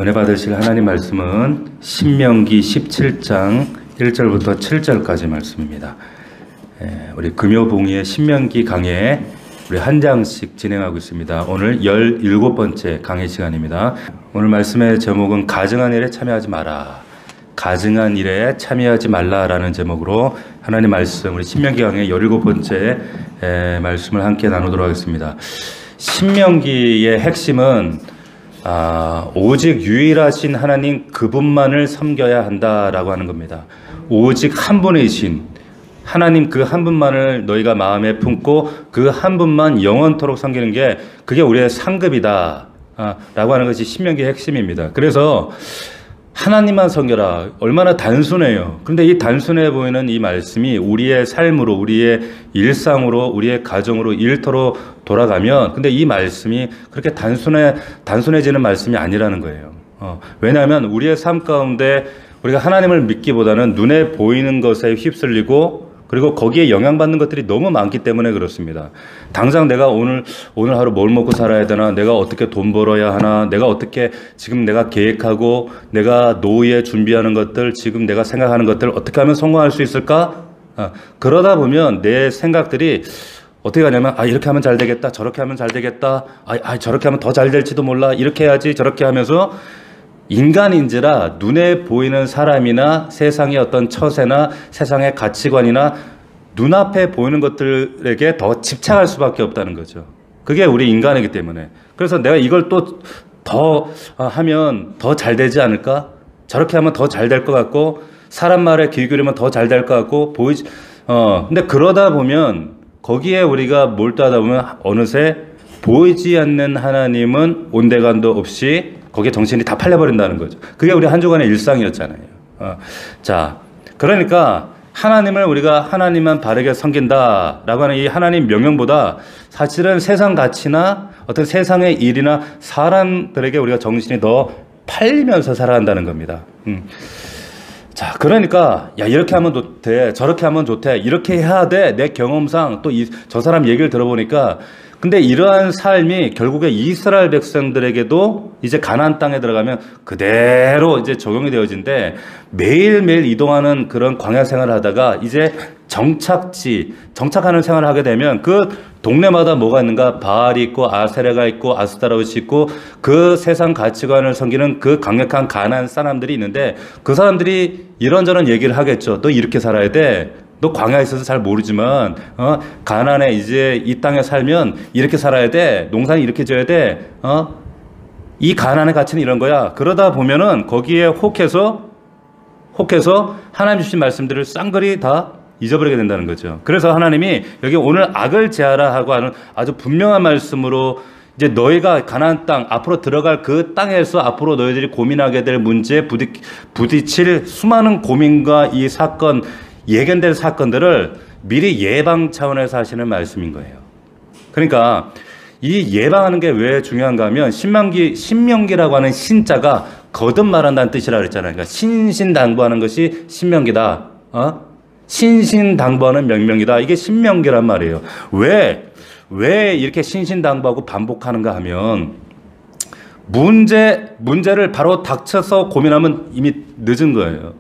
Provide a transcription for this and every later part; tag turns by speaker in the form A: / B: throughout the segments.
A: 은혜 받으실 하나님 말씀은 신명기 17장 1절부터 7절까지 말씀입니다. 우리 금요봉의의 신명기 강해 우리 한 장씩 진행하고 있습니다. 오늘 17번째 강해 시간입니다. 오늘 말씀의 제목은 가증한 일에 참여하지 마라. 가증한 일에 참여하지 말라라는 제목으로 하나님 말씀 우리 신명기 강해 17번째 말씀을 함께 나누도록 하겠습니다. 신명기의 핵심은 오직 유일하신 하나님 그분만을 섬겨야 한다라고 하는 겁니다. 오직 한 분이신 하나님 그 한 분만을 너희가 마음에 품고 그 한 분만 영원토록 섬기는 게 그게 우리의 상급이다 라고 하는 것이 신명기의 핵심입니다. 그래서 하나님만 섬겨라. 얼마나 단순해요. 그런데 이 단순해 보이는 이 말씀이 우리의 삶으로, 우리의 일상으로, 우리의 가정으로 일터로 돌아가면, 근데 이 말씀이 그렇게 단순해지는 말씀이 아니라는 거예요. 왜냐하면 우리의 삶 가운데 우리가 하나님을 믿기보다는 눈에 보이는 것에 휩쓸리고 그리고 거기에 영향받는 것들이 너무 많기 때문에 그렇습니다. 당장 내가 오늘 하루 뭘 먹고 살아야 되나, 내가 어떻게 돈 벌어야 하나, 내가 어떻게 지금 내가 계획하고 내가 노후에 준비하는 것들, 지금 내가 생각하는 것들 어떻게 하면 성공할 수 있을까? 그러다 보면 내 생각들이 어떻게 하냐면 이렇게 하면 잘 되겠다, 저렇게 하면 잘 되겠다, 저렇게 하면 더 잘 될지도 몰라, 이렇게 해야지 저렇게 하면서 인간인지라 눈에 보이는 사람이나 세상의 어떤 처세나 세상의 가치관이나 눈앞에 보이는 것들에게 더 집착할 수밖에 없다는 거죠. 그게 우리 인간이기 때문에. 그래서 내가 이걸 또 더 하면 더 잘 되지 않을까? 저렇게 하면 더 잘 될 것 같고 사람 말에 귀 기울이면 더 잘 될 것 같고 근데 그러다 보면 거기에 우리가 몰두하다 보면 어느새 보이지 않는 하나님은 온데간도 없이 거기에 정신이 다 팔려버린다는 거죠. 그게 우리 한 주간의 일상이었잖아요. 자, 그러니까 하나님을 우리가 하나님만 바르게 섬긴다라고 하는 이 하나님 명령보다 사실은 세상 가치나 어떤 세상의 일이나 사람들에게 우리가 정신이 더 팔리면서 살아간다는 겁니다. 자, 그러니까 이렇게 하면 좋대, 저렇게 하면 좋대, 이렇게 해야 돼. 내 경험상 또 저 사람 얘기를 들어보니까 근데 이러한 삶이 결국에 이스라엘 백성들에게도 이제 가나안 땅에 들어가면 그대로 이제 적용이 되어진데 매일매일 이동하는 그런 광야 생활을 하다가 이제 정착하는 생활을 하게 되면 그 동네마다 뭐가 있는가? 바알이 있고 아세라가 있고 아스타롯이 있고 그 세상 가치관을 섬기는 그 강력한 가나안 사람들이 있는데 그 사람들이 이런저런 얘기를 하겠죠. 너 이렇게 살아야 돼. 너 광야에 있어서 잘 모르지만 가나안에 이제 이 땅에 살면 이렇게 살아야 돼. 농사는 이렇게 져야 돼. 이 가나안의 가치는 이런 거야. 그러다 보면은 거기에 혹해서 하나님 주신 말씀들을 쌍그리 다 잊어버리게 된다는 거죠. 그래서 하나님이 여기 오늘 악을 제하라 하고 하는 아주 분명한 말씀으로 이제 너희가 가나안 땅 앞으로 들어갈 그 땅에서 앞으로 너희들이 고민하게 될 문제 부딪힐 수많은 고민과 이 사건 예견될 사건들을 미리 예방 차원에서 하시는 말씀인 거예요. 그러니까 이 예방하는 게 왜 중요한가 하면 신명기라고 하는 신자가 거듭 말한다는 뜻이라 그랬잖아요. 그러니까 신신당부하는 것이 신명기다. 신신당부하는 명명이다. 이게 신명기란 말이에요. 왜 이렇게 신신당부하고 반복하는가 하면 문제를 바로 닥쳐서 고민하면 이미 늦은 거예요.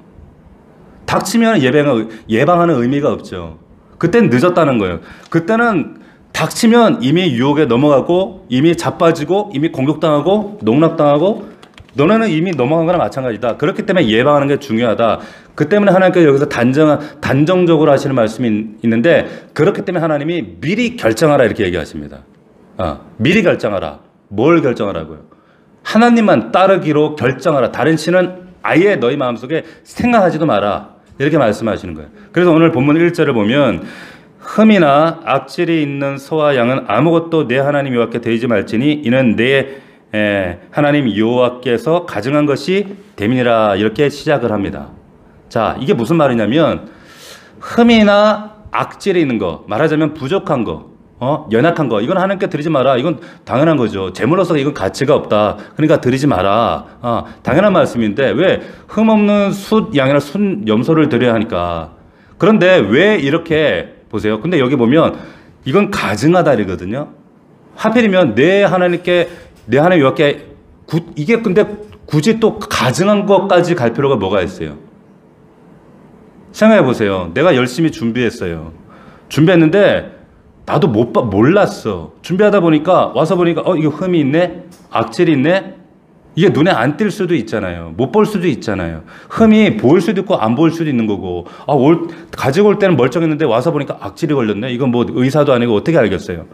A: 닥치면 예방하는 의미가 없죠. 그때는 늦었다는 거예요. 그때는 닥치면 이미 유혹에 넘어가고 이미 자빠지고 이미 공격당하고 농락당하고 너네는 이미 넘어간 거나 마찬가지다. 그렇기 때문에 예방하는 게 중요하다. 그 때문에 하나님께서 여기서 단정적으로 하시는 말씀이 있는데 그렇기 때문에 하나님이 미리 결정하라 이렇게 얘기하십니다. 미리 결정하라. 뭘 결정하라고요? 하나님만 따르기로 결정하라. 다른 신은 아예 너희 마음속에 생각하지도 마라. 이렇게 말씀하시는 거예요. 그래서 오늘 본문 1절을 보면 흠이나 악질이 있는 소와 양은 아무것도 내 하나님 여호와께 드리지 말지니 이는 내 하나님 여호와께서 가증한 것이 됨이니라 이렇게 시작을 합니다. 자, 이게 무슨 말이냐면 흠이나 악질이 있는 거, 말하자면 부족한 거, 연약한 거, 이건 하나님께 드리지 마라. 이건 당연한 거죠. 재물로서 이건 가치가 없다. 그러니까 드리지 마라. 당연한 말씀인데 왜 흠 없는 숫 양이나 숫 염소를 드려야 하니까. 그런데 왜 이렇게 보세요. 근데 여기 보면 이건 가증하다 이거든요. 하필이면 내 하나님 여호와께 이게 근데 굳이 또 가증한 것까지 갈 필요가 뭐가 있어요? 생각해 보세요. 내가 열심히 준비했어요. 준비했는데 나도 몰랐어. 준비하다 보니까 와서 보니까 이거 흠이 있네? 악질이 있네? 이게 눈에 안 띌 수도 있잖아요. 못 볼 수도 있잖아요. 흠이 보일 수도 있고 안 보일 수도 있는 거고. 가지고 올 때는 멀쩡했는데 와서 보니까 악질이 걸렸네. 이건 뭐 의사도 아니고 어떻게 알겠어요.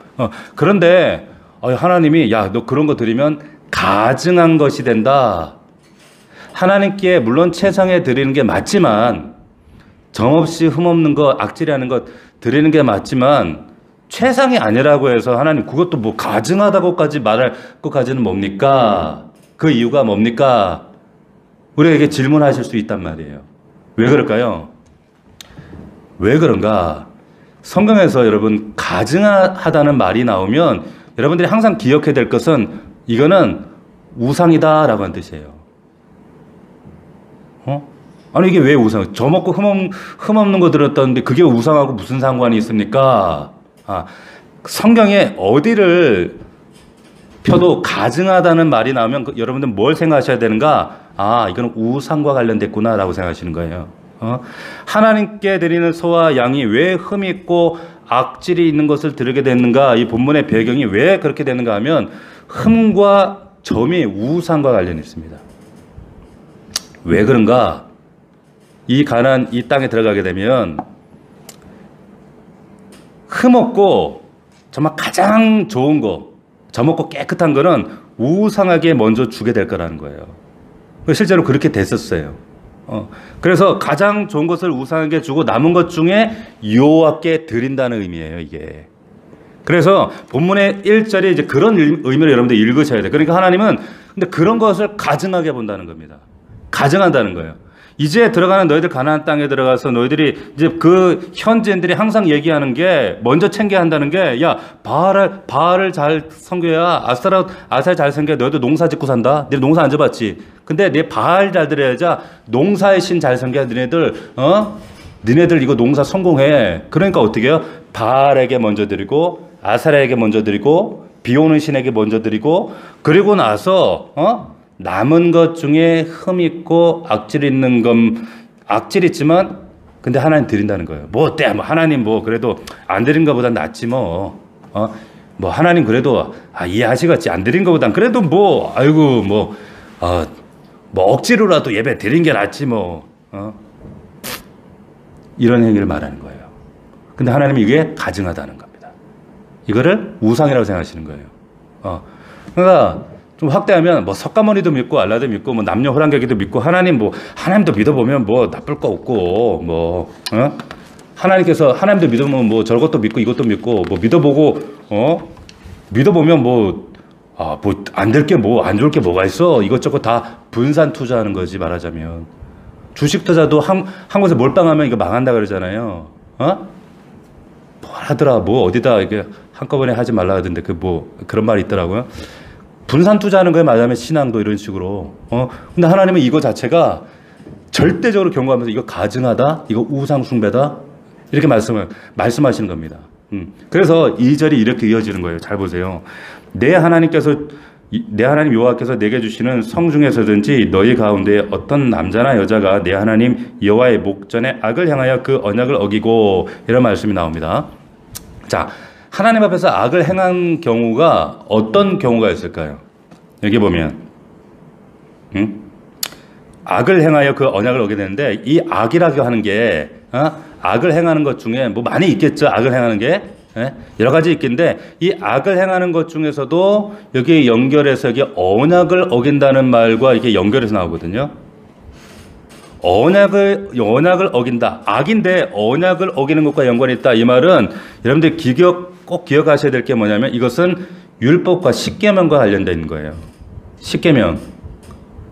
A: 그런데 하나님이 야, 너 그런 거 드리면 가증한 것이 된다. 하나님께 물론 최상에 드리는 게 맞지만 정없이 흠없는 것, 악질이 하는 것 드리는 게 맞지만 최상이 아니라고 해서 하나님 그것도 뭐 가증하다고까지 말할 것까지는 뭡니까? 그 이유가 뭡니까? 우리에게 질문하실 수 있단 말이에요. 왜 그럴까요? 왜 그런가? 성경에서 여러분 가증하다는 말이 나오면 여러분들이 항상 기억해야 될 것은 이거는 우상이다라고 하는 뜻이에요. 아니 이게 왜 우상? 저 먹고 흠없는 거 들었다는데 그게 우상하고 무슨 상관이 있습니까? 성경에 어디를 펴도 가증하다는 말이 나오면 여러분들 뭘 생각하셔야 되는가? 이거는 우상과 관련됐구나라고 생각하시는 거예요. 하나님께 드리는 소와 양이 왜 흠이 있고 악질이 있는 것을 드리게 됐는가? 이 본문의 배경이 왜 그렇게 되는가 하면 흠과 점이 우상과 관련이 있습니다. 왜 그런가? 이 가나안 이 땅에 들어가게 되면 흠없고 정말 가장 좋은 거, 점없고 깨끗한 거는 우상에게 먼저 주게 될 거라는 거예요. 실제로 그렇게 됐었어요. 그래서 가장 좋은 것을 우상에게 주고 남은 것 중에 여호와께 드린다는 의미예요, 이게. 그래서 본문의 1절에 이제 그런 의미를 여러분들 읽으셔야 돼요. 그러니까 하나님은 근데 그런 것을 가증하게 본다는 겁니다. 가증한다는 거예요. 이제 들어가는 너희들 가나안 땅에 들어가서 너희들이 이제 그 현지인들이 항상 얘기하는 게 먼저 챙겨야 한다는 게 야 바알을 잘 섬겨야 아살 잘 섬겨야 너희들 농사 짓고 산다. 너희 농사 안 져봤지. 근데 내 바알 잘 들여야지 농사의 신 잘 섬겨야 니네들 이거 농사 성공해. 그러니까 어떻게 해요? 바알에게 먼저 드리고 아사라에게 먼저 드리고 비 오는 신에게 먼저 드리고 그리고 나서 남은 것 중에 흠 있고 악질 있는 건 악질 있지만 근데 하나님 드린다는 거예요. 뭐 어때? 뭐 하나님 뭐 그래도 안 드린 것보다 낫지 뭐. 뭐 하나님 그래도 이해하시겠지. 안 드린 것보단 그래도 뭐 아이고 뭐 억지로라도 예배 드린 게 낫지 뭐. 이런 행위를 말하는 거예요. 근데 하나님이 이게 가증하다는 겁니다. 이거를 우상이라고 생각하시는 거예요. 그러니까 좀 확대하면 뭐 석가모니도 믿고 알라도 믿고 뭐 남녀 호랑객이도 믿고 하나님도 믿어보면 뭐 나쁠 거 없고 하나님도 믿으면 뭐 저것도 믿고 이것도 믿고 뭐 믿어보고 믿어보면 뭐 안 될 게 뭐 안 좋을 게 뭐가 있어. 이것저것 다 분산 투자하는 거지 말하자면. 주식 투자도 한 곳에 몰빵하면 이거 망한다 그러잖아요. 뭐 하더라 뭐 어디다 이게 한꺼번에 하지 말라 하던데 그런 말이 있더라고요. 분산 투자하는 거에 말하자면 신앙도 이런 식으로. 근데 하나님은 이거 자체가 절대적으로 경고하면서 이거 가증하다, 이거 우상 숭배다 이렇게 말씀하시는 겁니다. 그래서 2절이 이렇게 이어지는 거예요. 잘 보세요. 내 하나님 여호와께서 내게 주시는 성 중에서든지 너희 가운데 어떤 남자나 여자가 내 하나님 여호와의 목전에 악을 향하여 그 언약을 어기고 이런 말씀이 나옵니다. 자, 하나님 앞에서 악을 행한 경우가 어떤 경우가 있을까요? 여기 보면 악을 행하여 그 언약을 어기게 되는데 이 악이라고 하는 게 악을 행하는 것 중에 뭐 많이 있겠죠. 악을 행하는 게 여러 가지 있겠는데 이 악을 행하는 것 중에서도 여기 연결해서 여기 언약을 어긴다는 말과 이렇게 연결해서 나오거든요. 언약을 어긴다. 악인데 언약을 어기는 것과 연관이 있다. 이 말은 여러분들 꼭 기억하셔야 될 게 뭐냐면 이것은 율법과 십계명과 관련되어 있는 거예요. 십계명.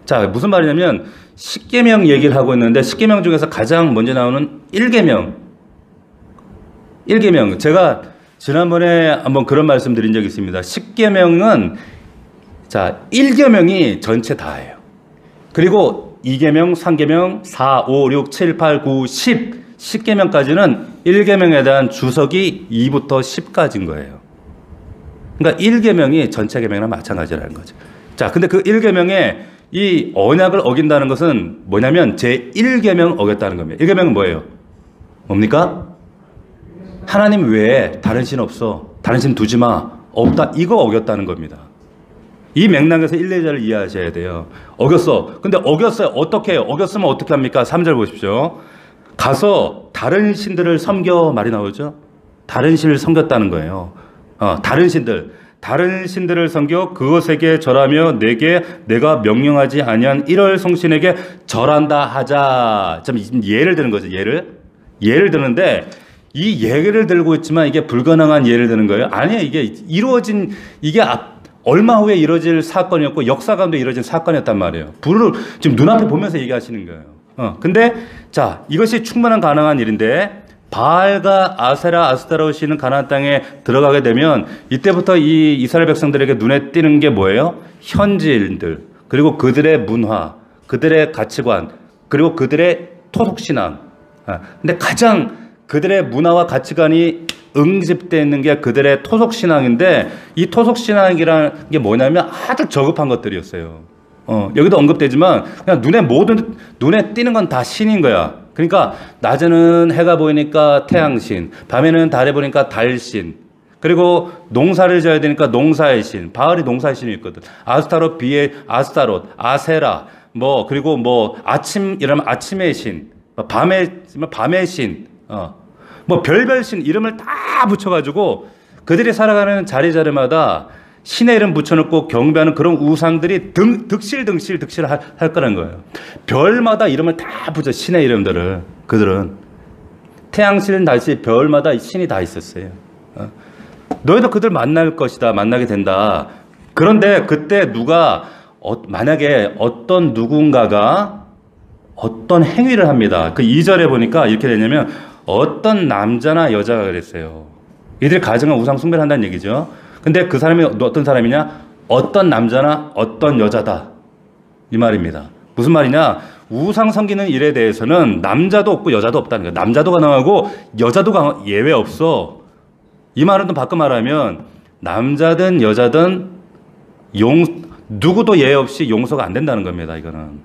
A: 자, 무슨 말이냐면 십계명 얘기를 하고 있는데 십계명 중에서 가장 먼저 나오는 일계명. 제가 지난번에 한번 그런 말씀 드린 적이 있습니다. 십계명은 자, 1계명이 전체 다예요. 그리고 2계명, 3계명, 4, 5, 6, 7, 8, 9, 10, 10계명까지는 1계명에 대한 주석이 2부터 10까지인 거예요. 그러니까 1계명이 전체 계명이랑 마찬가지라는 거죠. 자, 근데 그 1계명에 이 언약을 어긴다는 것은 뭐냐면 제1계명 어겼다는 겁니다. 1계명은 뭐예요? 뭡니까? 하나님 외에 다른 신 없어. 다른 신 두지 마. 없다. 이거 어겼다는 겁니다. 이 맥락에서 1, 2절을 이해하셔야 돼요. 어겼어. 근데 어겼어요. 어떻게 해요? 어겼으면 어떻게 합니까? 3절 보십시오. 가서 다른 신들을 섬겨 말이 나오죠. 다른 신을 섬겼다는 거예요. 다른 신들을 섬겨 그것에게 절하며 내가 명령하지 아니한 1월 성신에게 절한다 하자. 좀 예를 드는 거죠. 예를 드는데 이 예를 들고 있지만 이게 불가능한 예를 드는 거예요. 아니에요. 이게 얼마 후에 이루어질 사건이었고 역사 가운데 이루어진 사건이었단 말이에요. 불을 지금 눈앞에 보면서 얘기하시는 거예요. 근데 자, 이것이 충분한 가능한 일인데 바알과 아세라, 아스타로시는 가나안 땅에 들어가게 되면 이때부터 이 이스라엘 백성들에게 눈에 띄는 게 뭐예요? 현지인들, 그리고 그들의 문화, 그들의 가치관, 그리고 그들의 토속신앙. 근데 가장 그들의 문화와 가치관이 응집되어 있는 게 그들의 토속신앙인데 이 토속신앙이라는 게 뭐냐면 아주 저급한 것들이었어요. 여기도 언급되지만 그냥 눈에 띄는 건 다 신인 거야. 그러니까 낮에는 해가 보이니까 태양신, 밤에는 달에 보니까 달신, 그리고 농사를 지어야 되니까 농사의 신, 바알이 농사의 신이 있거든. 아스타롯, 아스타롯, 아세라, 그리고 이러면 아침의 신, 밤의 신, 별별 신 이름을 다 붙여가지고 그들이 살아가는 자리마다 신의 이름 붙여놓고 경배하는 그런 우상들이 득실 할 거라는 거예요. 별마다 이름을 다 붙여, 신의 이름들을. 그들은 태양신, 달신, 별마다 신이 다 있었어요. 너희도 그들 만날 것이다, 만나게 된다. 그런데 그때 만약에 어떤 누군가가 어떤 행위를 합니다. 그 2절에 보니까 이렇게 되냐면 어떤 남자나 여자가 그랬어요. 이들이 가정한 우상 숭배를 한다는 얘기죠. 근데 그 사람이 어떤 사람이냐? 어떤 남자나 어떤 여자다. 이 말입니다. 무슨 말이냐? 우상 섬기는 일에 대해서는 남자도 없고 여자도 없다는 거예요. 남자도 가능하고 여자도 예외 없어. 이 말은 또 바꿔 말하면 남자든 여자든 누구도 예외 없이 용서가 안 된다는 겁니다. 이거는.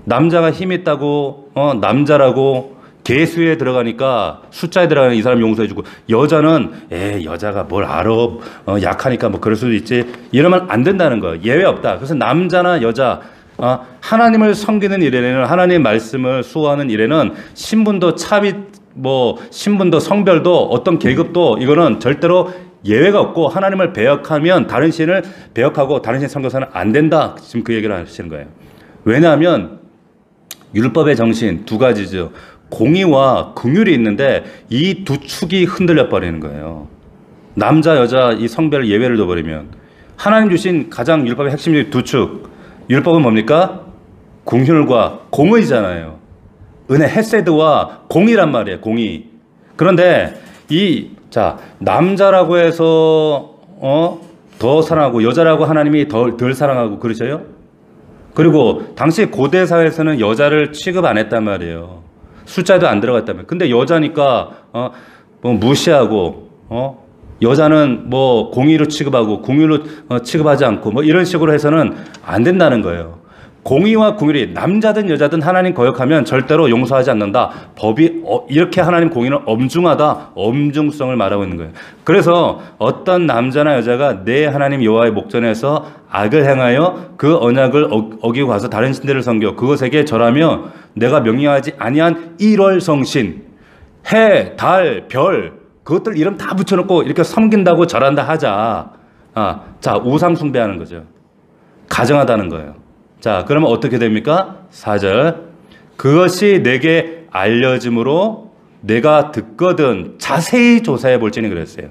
A: 남자가 힘 있다고 남자라고 개수에 들어가니까 숫자에 들어가는 이 사람 용서해주고 여자는 여자가 뭘 알아 약하니까 그럴 수도 있지 이러면 안 된다는 거예요. 예외 없다. 그래서 남자나 여자 하나님을 섬기는 일에는 하나님 말씀을 수호하는 일에는 신분도 신분도 성별도 어떤 계급도 이거는 절대로 예외가 없고 하나님을 배역하면 다른 신을 배역하고 다른 신 섬겨서는 안 된다. 지금 그 얘기를 하시는 거예요. 왜냐하면 율법의 정신 두 가지죠. 공의와 긍휼이 있는데 이 두 축이 흔들려 버리는 거예요. 남자 여자 이 성별을 예외를 둬버리면 하나님 주신 가장 율법의 핵심적인 두 축. 율법은 뭡니까? 긍휼과 공의잖아요. 은혜 헤세드와 공의란 말이에요. 공의. 그런데 남자라고 해서 더 사랑하고 여자라고 하나님이 덜 사랑하고 그러셔요? 그리고 당시 고대 사회에서는 여자를 취급 안 했단 말이에요. 숫자에도 안 들어갔다면. 근데 여자니까 무시하고 여자는 공의로 취급하고 궁유로 취급하지 않고 이런 식으로 해서는 안 된다는 거예요. 공의와 긍휼이 남자든 여자든 하나님 거역하면 절대로 용서하지 않는다. 법이 이렇게 하나님 공의는 엄중하다. 엄중성을 말하고 있는 거예요. 그래서 어떤 남자나 여자가 내 하나님 여호와의 목전에서 악을 행하여 그 언약을 어기고 가서 다른 신들을 섬겨 그것에게 절하며 내가 명령하지 아니한 1월 성신 해, 달, 별 그것들 이름 다 붙여놓고 이렇게 섬긴다고 절한다 하자. 자, 우상 숭배하는 거죠. 가정하다는 거예요. 자, 그러면 어떻게 됩니까? 4절. 그것이 내게 알려짐으로 내가 듣거든 자세히 조사해 볼지니 그랬어요.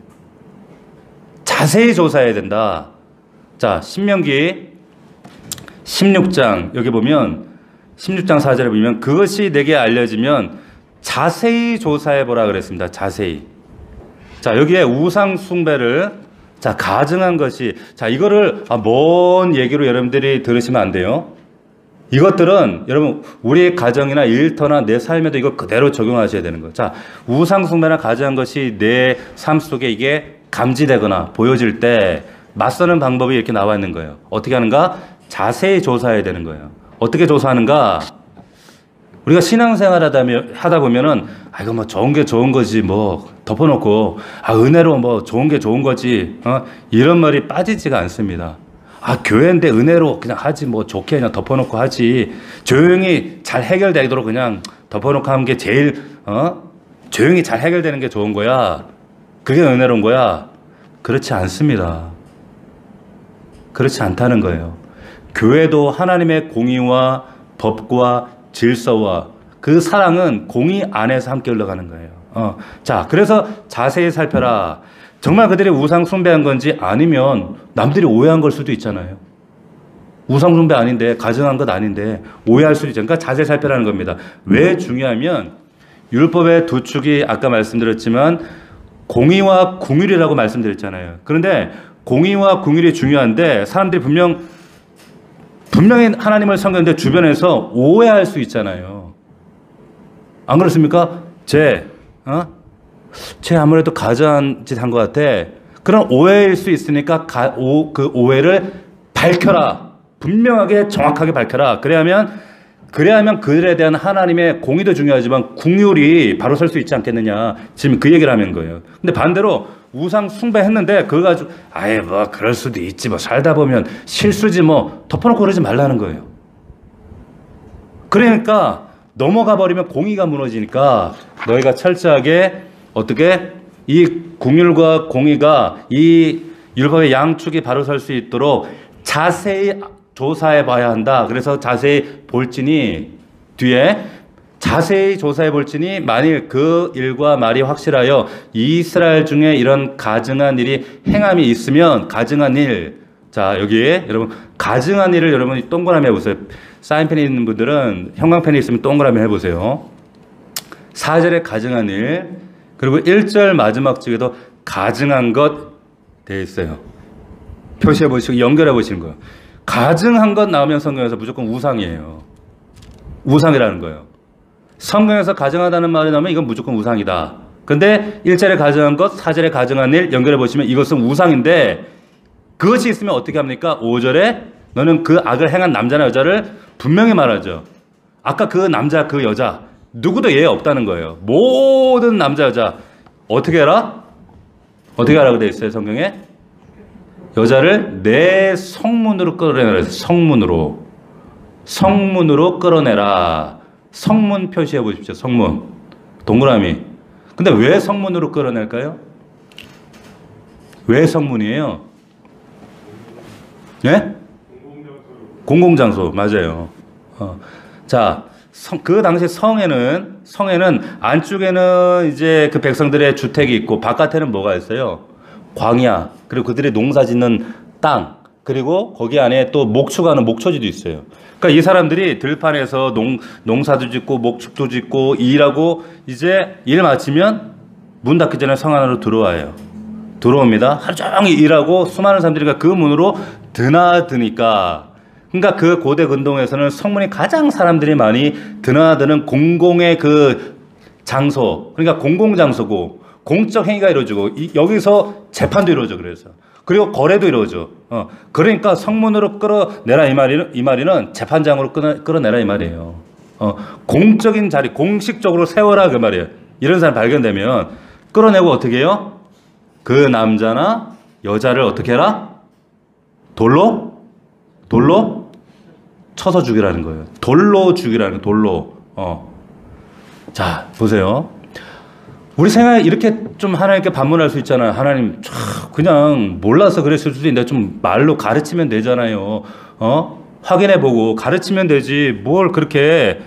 A: 자세히 조사해야 된다. 자, 신명기 16장 여기 보면 16장 4절에 보면 그것이 내게 알려지면 자세히 조사해 보라 그랬습니다. 자세히. 자, 여기에 우상 숭배를 가증한 것이 이거를 먼 얘기로 여러분들이 들으시면 안 돼요. 이것들은 여러분 우리 가정이나 일터나 내 삶에도 이거 그대로 적용하셔야 되는 거예요. 자, 우상 숭배나 가증한 것이 내 삶 속에 이게 감지되거나 보여질 때 맞서는 방법이 이렇게 나와 있는 거예요. 어떻게 하는가? 자세히 조사해야 되는 거예요. 어떻게 조사하는가? 우리가 신앙생활 하다 보면은, 이거 뭐 좋은 게 좋은 거지, 뭐, 덮어놓고, 은혜로 뭐 좋은 게 좋은 거지, 이런 말이 빠지지가 않습니다. 교회인데 은혜로 그냥 하지, 뭐 좋게 그냥 덮어놓고 하지, 조용히 잘 해결되도록 그냥 덮어놓고 하는 게 제일, 조용히 잘 해결되는 게 좋은 거야. 그게 은혜로운 거야. 그렇지 않습니다. 그렇지 않다는 거예요. 교회도 하나님의 공의와 법과 질서와 그 사랑은 공의 안에서 함께 흘러가는 거예요. 자, 그래서 자세히 살펴라. 정말 그들이 우상 숭배한 건지 아니면 남들이 오해한 걸 수도 있잖아요. 우상 숭배 아닌데, 가증한 것 아닌데 오해할 수도 있잖아요. 그러니까 자세히 살펴라는 겁니다. 왜 중요하면 율법의 두 축이 아까 말씀드렸지만 공의와 궁율이라고 말씀드렸잖아요. 그런데 공의와 궁율이 중요한데 사람들이 분명히 하나님을 섬겼는데 주변에서 오해할 수 있잖아요. 안 그렇습니까? 쟤 아무래도 가증한 짓 한 것 같아. 그런 오해일 수 있으니까 그 오해를 밝혀라. 분명하게 정확하게 밝혀라. 그래야면 그들에 대한 하나님의 공의도 중요하지만 궁율이 바로 설 수 있지 않겠느냐. 지금 그 얘기를 하는 거예요. 근데 반대로 우상 숭배했는데 그거 가지고 뭐 그럴 수도 있지, 뭐 살다 보면 실수지, 뭐 덮어놓고 그러지 말라는 거예요. 그러니까 넘어가 버리면 공의가 무너지니까 너희가 철저하게 어떻게 이 궁율과 공의가 이 율법의 양축이 바로 설 수 있도록 자세히 조사해 봐야 한다. 그래서 자세히 볼지니, 뒤에 자세히 조사해 볼지니 만일 그 일과 말이 확실하여 이스라엘 중에 이런 가증한 일이 행함이 있으면, 가증한 일, 자 여기에 여러분 가증한 일을 여러분이 동그라미 해보세요. 사인펜이 있는 분들은 형광펜이 있으면 동그라미 해보세요. 4절에 가증한 일, 그리고 1절 마지막 쪽에도 가증한 것 되어 있어요. 표시해 보시고 연결해 보시는 거예요. 가증한 것 나오면 성경에서 무조건 우상이에요. 우상이라는 거예요. 성경에서 가증하다는 말이 나오면 이건 무조건 우상이다. 근데 1절에 가증한 것, 4절에 가증한 일 연결해 보시면 이것은 우상인데, 그것이 있으면 어떻게 합니까? 5절에 너는 그 악을 행한 남자나 여자를 분명히 말하죠. 아까 그 남자, 그 여자 누구도 예외 없다는 거예요. 모든 남자, 여자 어떻게 해라? 어떻게 하라고 되어 있어요, 성경에? 여자를 내 성문으로 끌어내라. 성문으로 끌어내라. 성문 표시해 보십시오. 성문. 동그라미. 근데 왜 성문으로 끌어낼까요? 왜 성문이에요? 네? 공공장소. 맞아요. 자, 그 당시 성에는 안쪽에는 이제 그 백성들의 주택이 있고 바깥에는 뭐가 있어요? 광야, 그리고 그들이 농사 짓는 땅, 그리고 거기 안에 또 목축하는 목초지도 있어요. 그러니까 이 사람들이 들판에서 농사도 짓고 목축도 짓고 일하고 이제 일 마치면 문 닫기 전에 성 안으로 들어옵니다. 하루 종일 일하고 수많은 사람들이 그 문으로 드나드니까, 그러니까 그 고대 근동에서는 성문이 가장 사람들이 많이 드나드는 공공의 그 장소, 그러니까 공공장소고 공적 행위가 이루어지고 여기서 재판도 이루어져. 그리고 거래도 이루어져. 그러니까 성문으로 끌어내라 이 말이는 재판장으로 끌어내라 이 말이에요. 공적인 자리, 공식적으로 세워라 그 말이에요. 이런 사람 발견되면 끌어내고 어떻게 해요? 그 남자나 여자를 어떻게 해라? 돌로 쳐서 죽이라는 거예요. 돌로 죽이라는 거예요. 돌로. 자, 보세요. 우리 생각에 이렇게 좀 하나님께 반문할 수 있잖아요. 하나님, 그냥 몰라서 그랬을 수도 있는데 좀 말로 가르치면 되잖아요. 확인해보고 가르치면 되지. 뭘 그렇게,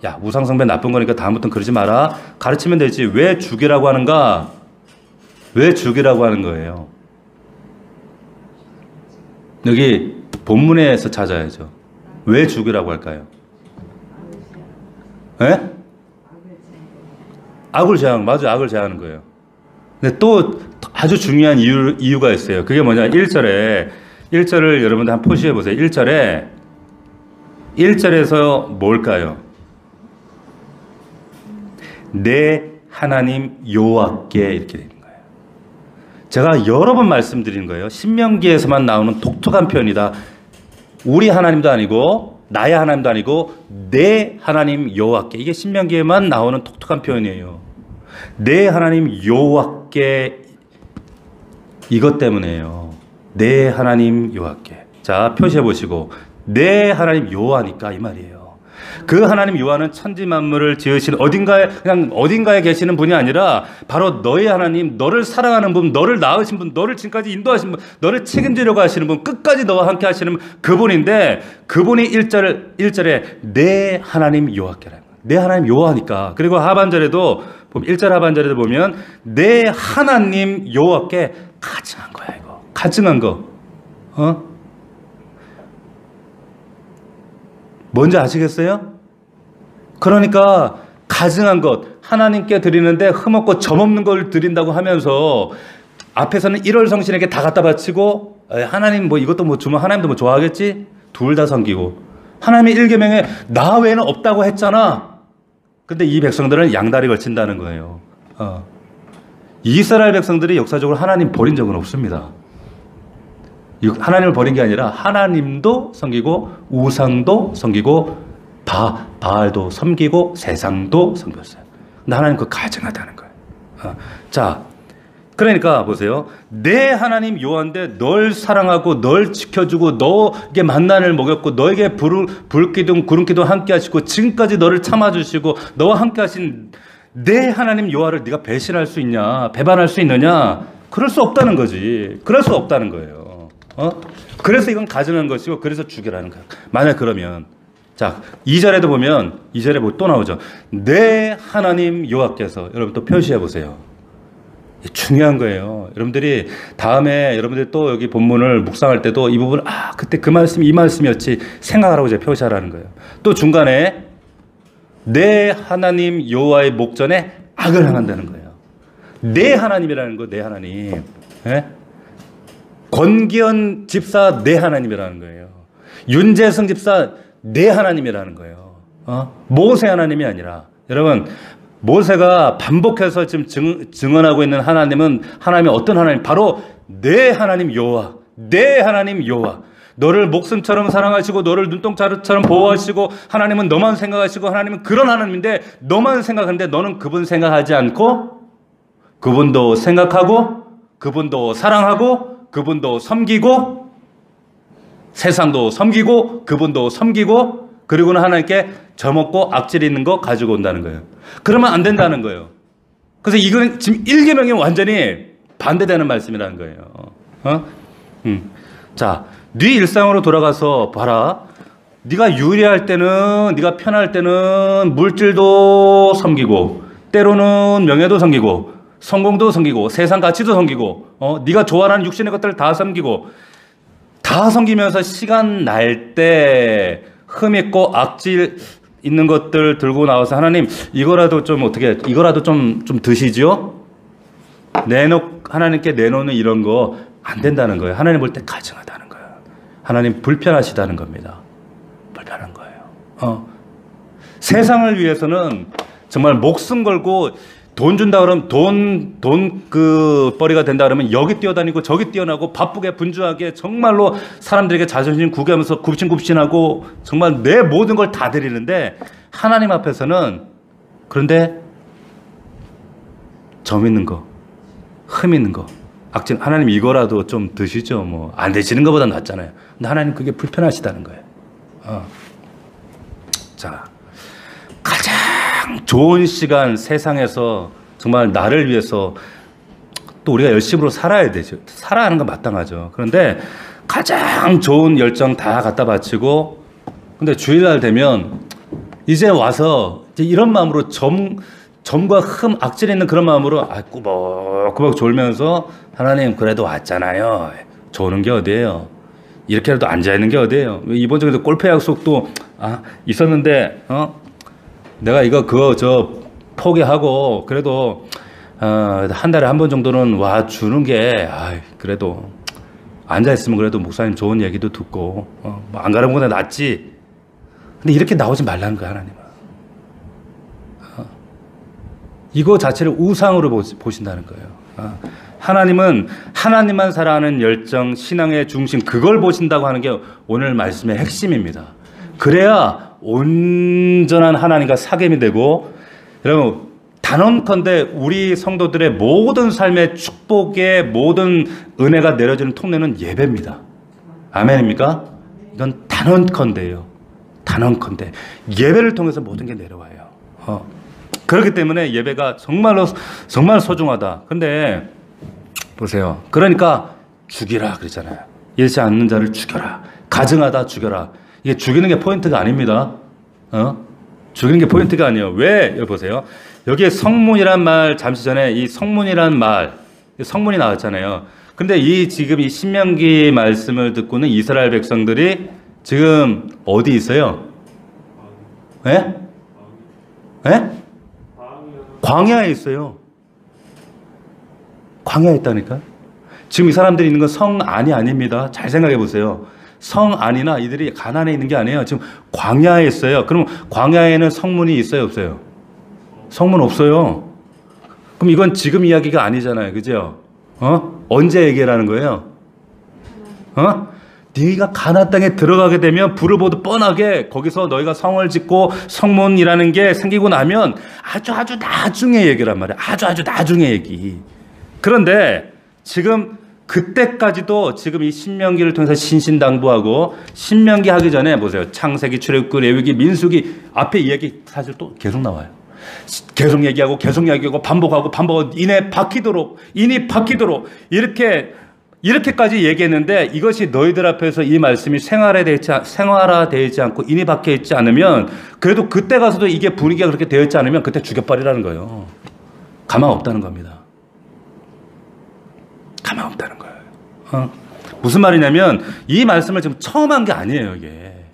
A: 야, 우상숭배 나쁜 거니까 다음부터는 그러지 마라. 가르치면 되지. 왜 죽이라고 하는가? 왜 죽이라고 하는 거예요? 여기 본문에서 찾아야죠. 왜 죽이라고 할까요? 예? 악을 제하는 거예요. 근데 또 아주 중요한 이유가 있어요. 그게 뭐냐? 1절을 여러분들 한번 표시해 보세요. 1절에서 뭘까요? 내 하나님 여호와께 이렇게 되는 거예요. 제가 여러 번 말씀드린 거예요. 신명기에서만 나오는 독특한 표현이다. 우리 하나님도 아니고 나의 하나님도 아니고 내 하나님 여호와께. 이게 신명기에만 나오는 독특한 표현이에요. 내 하나님 여호와께. 이것 때문에요. 내 하나님 여호와께. 자, 표시해 보시고 내 하나님 여호와니까 이 말이에요. 그 하나님 여호와는 천지 만물을 지으신 어딘가에 계시는 분이 아니라 바로 너의 하나님, 너를 사랑하는 분, 너를 낳으신 분, 너를 지금까지 인도하신 분, 너를 책임지려고 하시는 분, 끝까지 너와 함께 하시는 그분인데, 그분이 1절에 내 하나님 여호와께라는 거예요. 내 하나님 여호와니까. 그리고 하반절에도 1절 하반절에도 보면 내 하나님 여호와께 가증한 거야. 이거 가증한 거. 뭔지 아시겠어요? 그러니까 가증한 것, 하나님께 드리는데 흠없고 점없는 걸 드린다고 하면서 앞에서는 1월 성신에게 다 갖다 바치고, 하나님 뭐 이것도 뭐 주면 하나님도 뭐 좋아하겠지? 둘 다 섬기고, 하나님의 일계명에 나 외에는 없다고 했잖아. 근데 이 백성들은 양다리 걸친다는 거예요. 이스라엘 백성들이 역사적으로 하나님 버린 적은 없습니다. 하나님을 버린 게 아니라 하나님도 섬기고 우상도 섬기고 바알도 섬기고 세상도 섬겼어요. 근데 하나님 그거 가증하다는 거예요. 자, 그러니까 보세요. 내 하나님 여호와인데 널 사랑하고 널 지켜주고 너에게 만난을 먹였고 너에게 불기둥 구름기둥 함께 하시고 지금까지 너를 참아주시고 너와 함께 하신 내 하나님 여호와를 네가 배신할 수 있냐? 배반할 수 있느냐? 그럴 수 없다는 거지. 그럴 수 없다는 거예요. 그래서 이건 가증한 것이고 그래서 죽여라는 거야. 만약 그러면 자 2절에도 보면 2절에 뭐 또 나오죠. 내 하나님 여호와께서. 여러분 또 표시해 보세요. 중요한 거예요. 여러분들이 다음에 여러분들이 또 여기 본문을 묵상할 때도 이 부분 그때 그 말씀이 이 말씀이었지 생각하라고 제가 표시하라는 거예요. 또 중간에 내 하나님 여호와의 목전에 악을 행한다는 거예요. 내 하나님이라는 거. 내 하나님. 예? 권기현 집사 내 하나님이라는 거예요. 윤재성 집사 내 하나님이라는 거예요. 모세 하나님이 아니라. 여러분 모세가 반복해서 지금 증언하고 있는 하나님은 하나님이 어떤 하나님? 바로 내 하나님 여호와. 내 하나님 여호와. 너를 목숨처럼 사랑하시고 너를 눈동자처럼 보호하시고 하나님은 너만 생각하시고 하나님은 그런 하나님인데 너만 생각하는데 너는 그분 생각하지 않고 그분도 생각하고 그분도 사랑하고 그분도 섬기고 세상도 섬기고 그분도 섬기고 그리고는 하나님께 점없고 악질 있는 거 가지고 온다는 거예요. 그러면 안 된다는 거예요. 그래서 이건 지금 1계명이 완전히 반대되는 말씀이라는 거예요. 자, 네 일상으로 돌아가서 봐라. 네가 유리할 때는 네가 편할 때는 물질도 섬기고 때로는 명예도 섬기고 성공도 섬기고 세상 가치도 섬기고 네가 좋아하는 육신의 것들을 다 섬기고 다 섬기면서 시간 날 때 흠 있고 악질 있는 것들 들고 나와서 하나님 이거라도 좀 어떻게 이거라도 좀 드시죠? 하나님께 내놓는 이런 거 안 된다는 거예요. 하나님 볼 때 가증하다는 거예요. 하나님 불편하시다는 겁니다. 불편한 거예요. 세상을 위해서는 정말 목숨 걸고 돈 준다 그러면 돈 벌이가 된다 그러면 여기 뛰어다니고 저기 뛰어나고 바쁘게 분주하게 정말로 사람들에게 자존심 구겨하면서 굽신굽신하고 정말 내 모든 걸 다 드리는데 하나님 앞에서는 그런데 점 있는 거, 흠 있는 거, 악질 하나님 이거라도 좀 드시죠. 뭐 안 드시는 것보다 낫잖아요. 근데 하나님 그게 불편하시다는 거예요. 자, 가장 좋은 시간 세상에서 정말 나를 위해서 또 우리가 열심으로 살아야 되죠. 살아야 하는 건 마땅하죠. 그런데 가장 좋은 열정 다 갖다 바치고 근데 주일날 되면 이제 와서 이제 이런 마음으로 점과 흠, 악질 있는 그런 마음으로 꾸벅꾸벅 졸면서 하나님 그래도 왔잖아요. 조는 게 어디예요? 이렇게라도 앉아있는 게 어디예요? 이번 주에도 골프 약속도 있었는데 내가 그거 포기하고 그래도 한 달에 한 번 정도는 와 주는 게 그래도 앉아 있으면 그래도 목사님 좋은 얘기도 듣고 안 가는 것보다 낫지. 근데 이렇게 나오지 말라는 거야 하나님은. 이거 자체를 우상으로 보신다는 거예요. 하나님은 하나님만 사랑하는 열정, 신앙의 중심, 그걸 보신다고 하는 게 오늘 말씀의 핵심입니다. 그래야 온전한 하나님과 사귐이 되고, 여러분 단언컨대 우리 성도들의 모든 삶의 축복의 모든 은혜가 내려지는 통로는 예배입니다. 아멘입니까? 이건 단언컨대요. 단언컨대 예배를 통해서 모든 게 내려와요. 그렇기 때문에 예배가 정말로 정말 소중하다. 근데 보세요. 그러니까 죽이라 그러잖아요. 잃지 않는 자를 죽여라. 가증하다 죽여라. 이게 죽이는 게 포인트가 아닙니다. 죽이는 게 포인트가 아니에요. 왜? 여기 보세요. 여기에 성문이란 말, 잠시 전에 이 성문이란 말, 성문이 나왔잖아요. 근데 지금 이 신명기 말씀을 듣고는 이스라엘 백성들이 지금 어디 있어요? 예? 예? 광야에 있어요. 광야에 있다니까. 지금 이 사람들이 있는 건 성안이 아닙니다. 잘 생각해 보세요. 성안이나 이들이 가나안에 있는 게 아니에요. 지금 광야에 있어요. 그럼 광야에는 성문이 있어요, 없어요? 성문 없어요. 그럼 이건 지금 이야기가 아니잖아요. 그죠? 언제 얘기하라는 거예요? 네가 가나안 땅에 들어가게 되면 불을 보듯 뻔하게 거기서 너희가 성을 짓고 성문이라는 게 생기고 나면 아주 나중에 얘기란 말이야. 아주 나중에 얘기. 그런데 지금 그때까지도 지금 이 신명기를 통해서 신신당부하고, 신명기 하기 전에 보세요. 창세기, 출애굽기, 레위기, 민수기 앞에 이야기 사실 또 계속 나와요. 계속 얘기하고 반복하고 인이 바뀌도록 이렇게까지 얘기했는데, 이것이 너희들 앞에서 이 말씀이 생활화되지 않고 인이 박혀 있지 않으면, 그래도 그때 가서도 이게 분위기가 그렇게 되어 있지 않으면 그때 죽여버리라는 거예요. 가망 없다는 겁니다. 가망 없다는 거예요. 무슨 말이냐면 이 말씀을 지금 처음 한 게 아니에요. 이게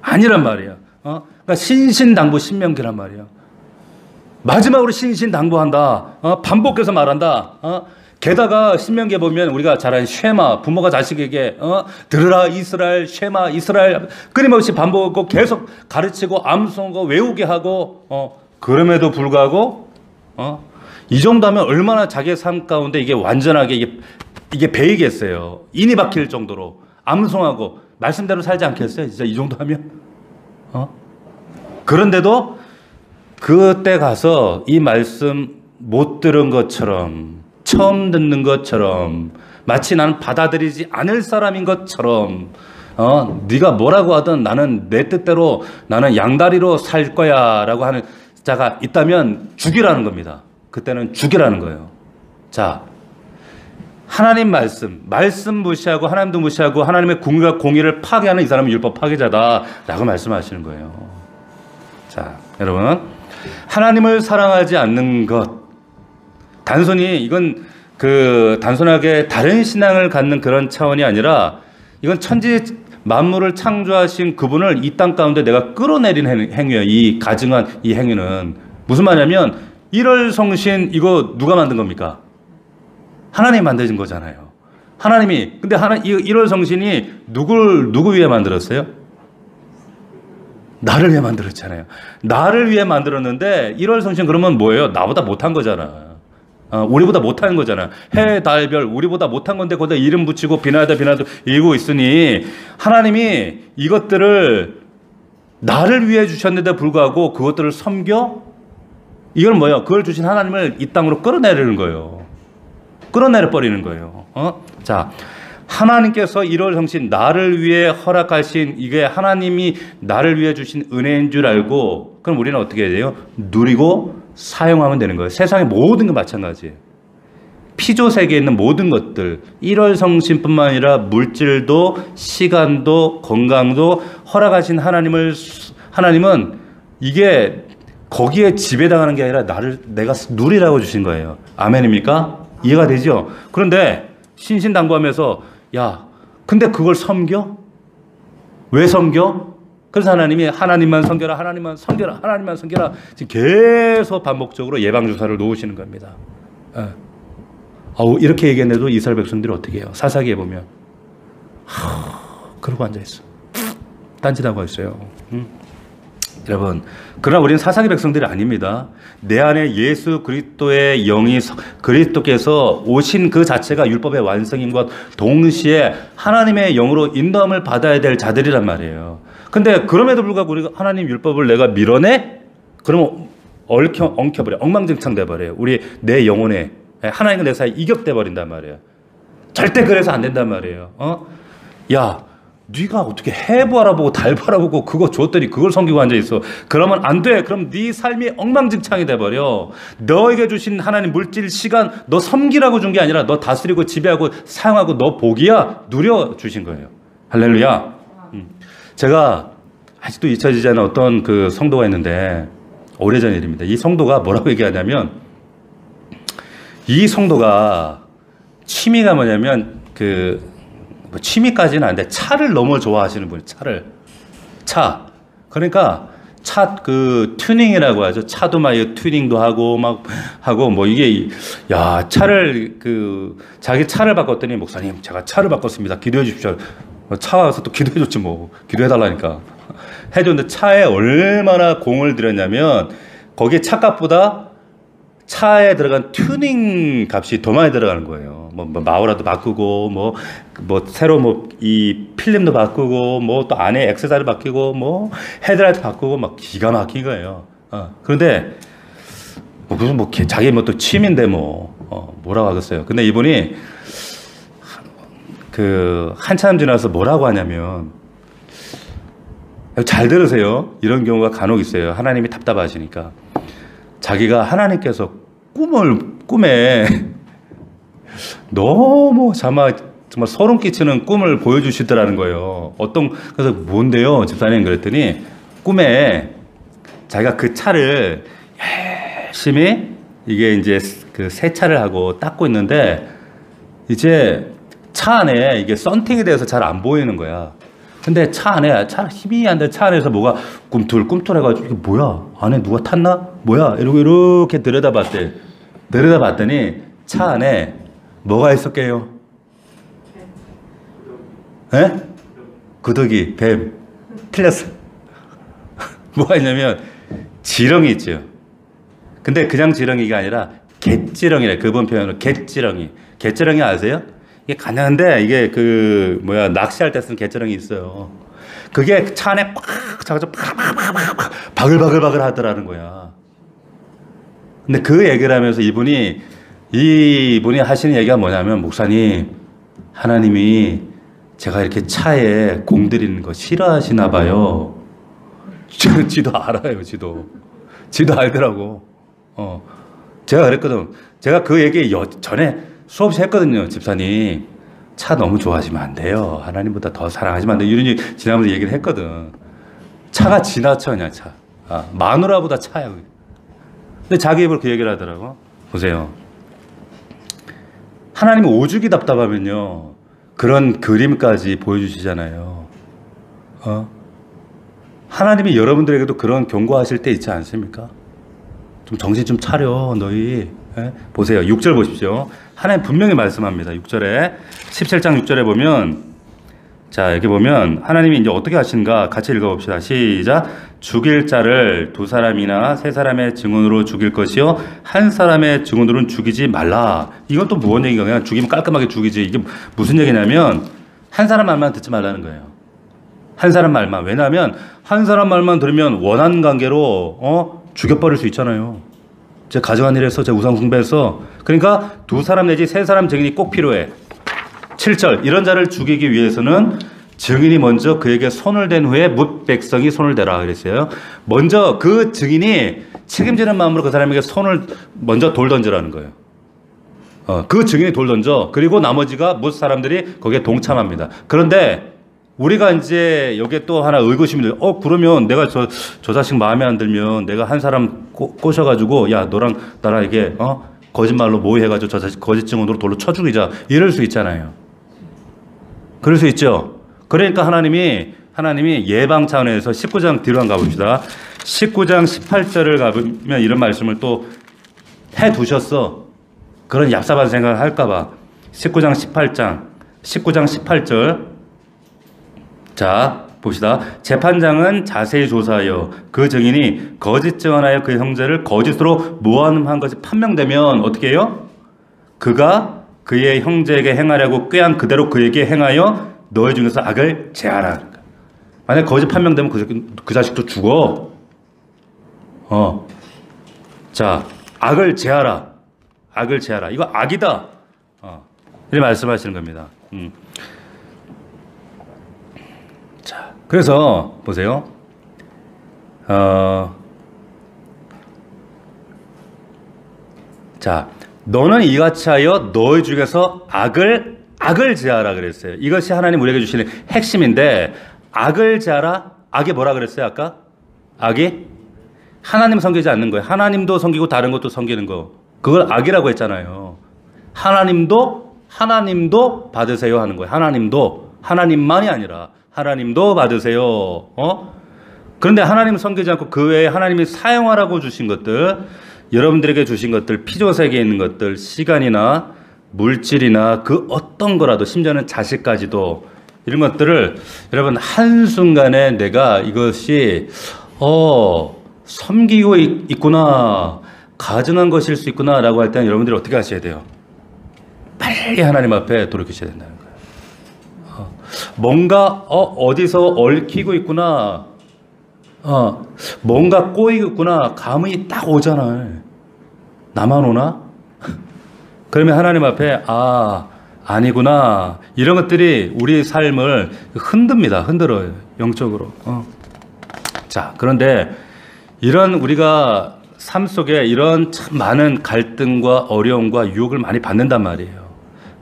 A: 아니란 말이에요. 그러니까 신신당부 신명기란 말이에요. 마지막으로 신신당부한다. 반복해서 말한다. 게다가 신명기에 보면 우리가 잘 아는 쉐마, 부모가 자식에게 들으라 이스라엘, 쉐마 이스라엘, 끊임없이 반복하고 계속 가르치고 암송하고 외우게 하고, 그럼에도 불구하고 이 정도 하면 얼마나 자기의 삶 가운데 이게 완전하게 이게 배이겠어요. 인이 박힐 정도로 암송하고 말씀대로 살지 않겠어요? 진짜 이 정도 하면? 그런데도 그때 가서 이 말씀 못 들은 것처럼, 처음 듣는 것처럼, 마치 나는 받아들이지 않을 사람인 것처럼, 네가 뭐라고 하든 나는 내 뜻대로, 나는 양다리로 살 거야 라고 하는 자가 있다면 죽이라는 겁니다. 그때는 죽이라는 거예요. 자, 하나님 말씀 무시하고 하나님도 무시하고 하나님의 공의와 공의를 파괴하는 이 사람은 율법 파괴자다라고 말씀하시는 거예요. 자, 여러분, 하나님을 사랑하지 않는 것, 단순히 이건 단순하게 다른 신앙을 갖는 그런 차원이 아니라, 이건 천지 만물을 창조하신 그분을 이 땅 가운데 내가 끌어내린 행위예요. 이 가증한 이 행위는 무슨 말이냐면, 1월 성신 이거 누가 만든 겁니까? 하나님이 만드신 거잖아요. 하나님이. 근데 이 1월 성신이 누구 위해 만들었어요? 나를 위해 만들었잖아요. 나를 위해 만들었는데 1월 성신 그러면 뭐예요? 나보다 못한 거잖아. 우리보다 못한 거잖아. 해, 달, 별 우리보다 못한 건데 거기다 이름 붙이고 비나다 이러고 있으니, 하나님이 이것들을 나를 위해 주셨는데 불구하고 그것들을 섬겨? 이건 뭐예요? 그걸 주신 하나님을 이 땅으로 끌어내리는 거예요. 끌어내려 버리는 거예요. 자, 하나님께서 1월 성신 나를 위해 허락하신, 이게 하나님이 나를 위해 주신 은혜인 줄 알고, 그럼 우리는 어떻게 해야 돼요? 누리고 사용하면 되는 거예요. 세상의 모든 게 마찬가지예요. 피조 세계에 있는 모든 것들, 1월 성신뿐만 아니라 물질도 시간도 건강도 허락하신 하나님은 이게 거기에 지배당하는 게 아니라 내가 누리라고 주신 거예요. 아멘입니까? 이해가 되죠? 그런데 신신당부하면서, 야, 근데 그걸 섬겨? 왜 섬겨? 그래서 하나님이 하나님만 섬겨라, 하나님만 섬겨라, 하나님만 섬겨라, 지금 계속 반복적으로 예방주사를 놓으시는 겁니다. 이렇게 얘기했는데도 이스라엘 백성들이 어떻게 해요? 사사기에 보면 그러고 앉아있어. 딴짓하고 있어요. 여러분, 그러나 우리는 사사기 백성들이 아닙니다. 내 안에 예수 그리스도의 영이 그리스도께서 오신 그 자체가 율법의 완성임과 동시에 하나님의 영으로 인도함을 받아야 될 자들이란 말이에요. 근데 그럼에도 불구하고 우리가 하나님 율법을 내가 밀어내? 그러면 엉켜버려. 엉망진창 돼버려요. 내 영혼에 하나님과 내 사이에 이격돼 버린단 말이에요. 절대 그래서 안 된단 말이에요. 야, 네가 어떻게 해 바라보고 달 바라보고 그거 줬더니 그걸 섬기고 앉아있어. 그러면 안 돼. 그럼 네 삶이 엉망진창이 돼버려. 너에게 주신 하나님 물질 시간 너 섬기라고 준 게 아니라 너 다스리고 지배하고 사용하고 너 복이야. 누려주신 거예요. 할렐루야. 제가 아직도 잊혀지지 않은 어떤 그 성도가 있는데 오래전 일입니다. 이 성도가 뭐라고 얘기하냐면 이 성도가 취미가 뭐냐면 취미까지는 아닌데 차를 너무 좋아하시는 분이에요. 차. 그러니까 차 튜닝이라고 하죠. 차도 막 튜닝도 하고 이게 차를 자기 차를 바꿨더니 목사님 제가 차를 바꿨습니다. 기도해 주십시오. 차 와서 또 기도해 줬지 뭐. 기도해 달라니까. 해줬는데 차에 얼마나 공을 들였냐면 거기에 차값보다 차에 들어간 튜닝 값이 더 많이 들어가는 거예요. 마우라도 바꾸고, 새로 이 필름도 바꾸고, 또 안에 액세서리 바꾸고, 헤드라이트 바꾸고, 막 기가 막힌 거예요. 그런데, 무슨 자기 또 취미인데 뭐라고 하겠어요. 근데 이분이, 한참 지나서 뭐라고 하냐면, 잘 들으세요. 이런 경우가 간혹 있어요. 하나님이 답답하시니까. 자기가 하나님께서 꿈에 너무 정말 소름 끼치는 꿈을 보여주시더라는 거예요. 그래서 뭔데요? 집사님 그랬더니 꿈에 자기가 그 차를 열심히 이게 이제 세차를 하고 닦고 있는데 이제 차 안에 이게 썬팅이 돼서 잘 안 보이는 거야. 근데 차 힘이 안 돼. 차 안에서 뭐가 꿈틀꿈틀해가지고, 이게 뭐야? 안에 누가 탔나? 뭐야? 이러고 이렇게 들여다봤대. 들여다봤더니 차 안에 뭐가 있었게요? 에? 구더기, 뱀. 틀렸어. 뭐가 있냐면, 지렁이 있죠. 근데 그냥 지렁이가 아니라, 갯지렁이래. 그분 표현으로 갯지렁이. 갯지렁이 아세요? 이게 가능한데 이게 낚시할 때 쓰는 갯지렁이 있어요. 그게 차 안에 꽉 차가지고 바글바글 하더라는 거야. 근데 그 얘기를 하면서 이분이 하시는 얘기가 뭐냐면 목사님 하나님이 제가 이렇게 차에 공들이는 거 싫어하시나 봐요. 지도 알아요. 지도 알더라고. 제가 그랬거든. 제가 그 얘기 전에 수없이 했거든요. 집사님 차 너무 좋아하시면 안 돼요. 하나님보다 더 사랑하시면 안 돼요. 이런 지나면서 얘기를 했거든. 차가 지나쳐 그냥 차. 마누라보다 차야. 근데 자기 입으로 그 얘기를 하더라고. 보세요. 하나님은 오죽이 답답하면요 그런 그림까지 보여주시잖아요. 하나님이 여러분들에게도 그런 경고하실 때 있지 않습니까? 좀 정신 좀 차려 너희. 보세요. 6절 보십시오. 하나님 분명히 말씀합니다. 6절에 17장 6절에 보면 여기 보면 하나님이 이제 어떻게 하시는가 같이 읽어봅시다. 시작. 죽일 자를 2사람이나 3사람의 증언으로 죽일 것이요 한 사람의 증언으로는 죽이지 말라. 이건 또 무슨 얘기인가? 그냥 죽이면 깔끔하게 죽이지. 이게 무슨 얘기냐면 한 사람 말만 듣지 말라는 거예요. 한 사람 말만. 왜냐하면 한 사람 말만 들으면 원한 관계로 죽여버릴 수 있잖아요. 제 가정한 일에서 제 우상 숭배에서. 그러니까 2사람 내지 3사람 증인이 꼭 필요해. 7절. 이런 자를 죽이기 위해서는 증인이 먼저 그에게 손을 댄 후에 뭇 백성이 손을 대라 그랬어요. 먼저 그 증인이 책임지는 마음으로 그 사람에게 먼저 돌 던지라는 거예요. 그 증인이 돌 던져. 그리고 나머지가 뭇 사람들이 거기에 동참합니다. 그런데 우리가 이제 여기에 또 하나 의구심이 들어요. 그러면 내가 저 자식 마음에 안 들면 내가 한 사람 꼬셔가지고 야 너랑 나랑 이게 거짓말로 모의해가지고 저 자식 거짓 증언으로 돌로 쳐 죽이자 이럴 수 있잖아요. 그럴 수 있죠. 그러니까 하나님이 예방 차원에서 19장 뒤로 한번 가봅시다. 19장 18절을 가보면 이런 말씀을 또 해두셨어. 그런 얍삽한 생각을 할까봐. 19장 18절. 자, 봅시다. 재판장은 자세히 조사하여 그 증인이 거짓 증언하여 그 형제를 거짓으로 모함한 것이 판명되면 어떻게 해요? 그가 그의 형제에게 행하려고 꾀한 그대로 그에게 행하여 너희 중에서 악을 제하라. 만약 거짓 판명되면 그 자식도 죽어. 자, 악을 제하라. 악을 제하라. 이거 악이다. 이렇게 말씀하시는 겁니다. 자, 그래서 보세요. 자, 너는 이같이 하여 너희 중에서 악을 제하라 그랬어요. 이것이 하나님 우리에게 주시는 핵심인데, 악을 제하라. 악이 뭐라 그랬어요 아까? 악이 하나님 섬기지 않는 거예요. 하나님도 섬기고 다른 것도 섬기는 거. 그걸 악이라고 했잖아요. 하나님도 받으세요 하는 거예요. 하나님만이 아니라 하나님도 받으세요. 그런데 하나님 섬기지 않고 그 외에 하나님이 사용하라고 주신 것들, 여러분들에게 주신 것들, 피조세계에 있는 것들, 시간이나 물질이나 그 어떤 거라도, 심지어는 자식까지도, 이런 것들을 여러분 한순간에 내가 이것이 섬기고 있구나, 가증한 것일 수 있구나 라고 할 때는 여러분들이 어떻게 하셔야 돼요? 빨리 하나님 앞에 돌이키셔야 된다는 거예요. 뭔가 어디서 얽히고 있구나, 뭔가 꼬이고 있구나, 감이 딱 오잖아요. 나만 오나? 그러면 하나님 앞에 아니구나, 이런 것들이 우리 삶을 흔들어요, 영적으로. 자, 그런데 이런 우리가 삶 속에 이런 참 많은 갈등과 어려움과 유혹을 많이 받는단 말이에요.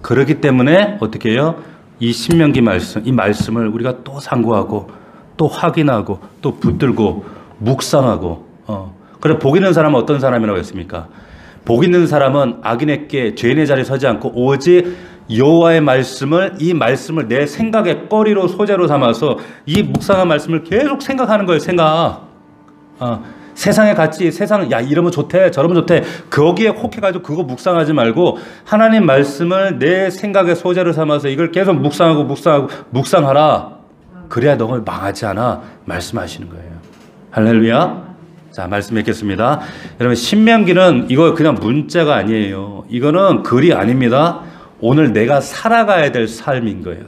A: 그렇기 때문에 어떻게 해요? 이 신명기 말씀, 이 말씀을 우리가 또 상고하고 또 확인하고 또 붙들고 묵상하고. 그래, 복 있는 사람은 어떤 사람이라고 했습니까? 복 있는 사람은 악인에게 죄인의 자리에 서지 않고 오직 여호와의 말씀을, 이 말씀을 내 생각의 거리로 소재로 삼아서 이 묵상한 말씀을 계속 생각하는 거예요. 세상의 가치, 야 이러면 좋대, 저러면 좋대, 거기에 혹해가지고 그거 묵상하지 말고 하나님 말씀을 내 생각의 소재로 삼아서 이걸 계속 묵상하라. 그래야 너를 망하지 않아 말씀하시는 거예요. 할렐루야. 자, 말씀 읽겠습니다. 여러분, 신명기는 이거 그냥 문자가 아니에요. 이거는 글이 아닙니다. 오늘 내가 살아가야 될 삶인 거예요.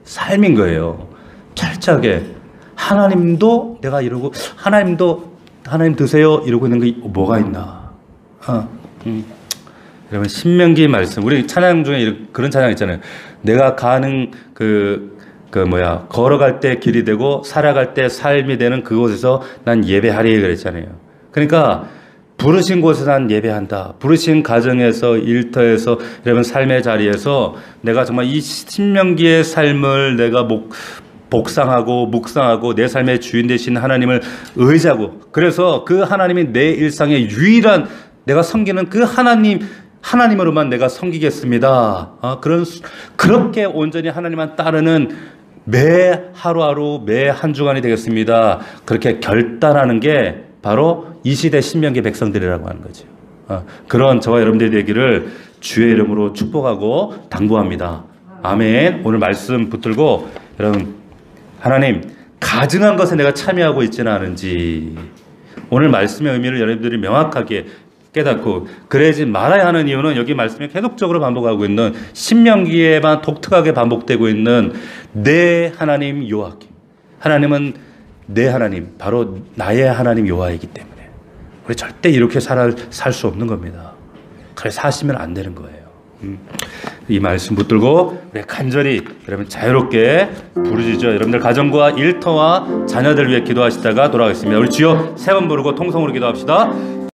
A: 삶인 거예요. 철저하게 하나님도 내가 이러고, 하나님 드세요 이러고 있는 게 뭐가 있나. 여러분, 신명기 말씀, 우리 찬양 중에 그런 찬양 있잖아요. 내가 가는 걸어갈 때 길이 되고 살아갈 때 삶이 되는 그곳에서 난 예배하리 그랬잖아요. 그러니까 부르신 곳에서 난 예배한다. 부르신 가정에서, 일터에서, 여러분 삶의 자리에서 내가 정말 이 신명기의 삶을 내가 복상하고 묵상하고 내 삶의 주인 되신 하나님을 의지하고, 그래서 그 하나님이 내 일상의 유일한 내가 섬기는 그 하나님으로만 내가 섬기겠습니다. 그렇게 온전히 하나님만 따르는 매 하루하루, 매 한 주간이 되겠습니다. 그렇게 결단하는 게 바로 이 시대 신명기 백성들이라고 하는 거죠. 그런 저와 여러분들이 되기를 주의 이름으로 축복하고 당부합니다. 아멘. 오늘 말씀 붙들고 여러분, 하나님, 가증한 것에 내가 참여하고 있지는 않은지, 오늘 말씀의 의미를 여러분들이 명확하게 깨닫고 그러지 말아야 하는 이유는 여기 말씀에 계속적으로 반복하고 있는 신명기에만 독특하게 반복되고 있는 내 하나님 여호와께. 하나님은 내 하나님, 바로 나의 하나님 여호와이기 때문에 우리 절대 이렇게 살 수 없는 겁니다. 그래 사시면 안 되는 거예요. 이 말씀 붙들고 우리 간절히 여러분 자유롭게 부르짖어 여러분들 가정과 일터와 자녀들 위해 기도하시다가 돌아가겠습니다. 우리 주여 세 번 부르고 통성으로 기도합시다.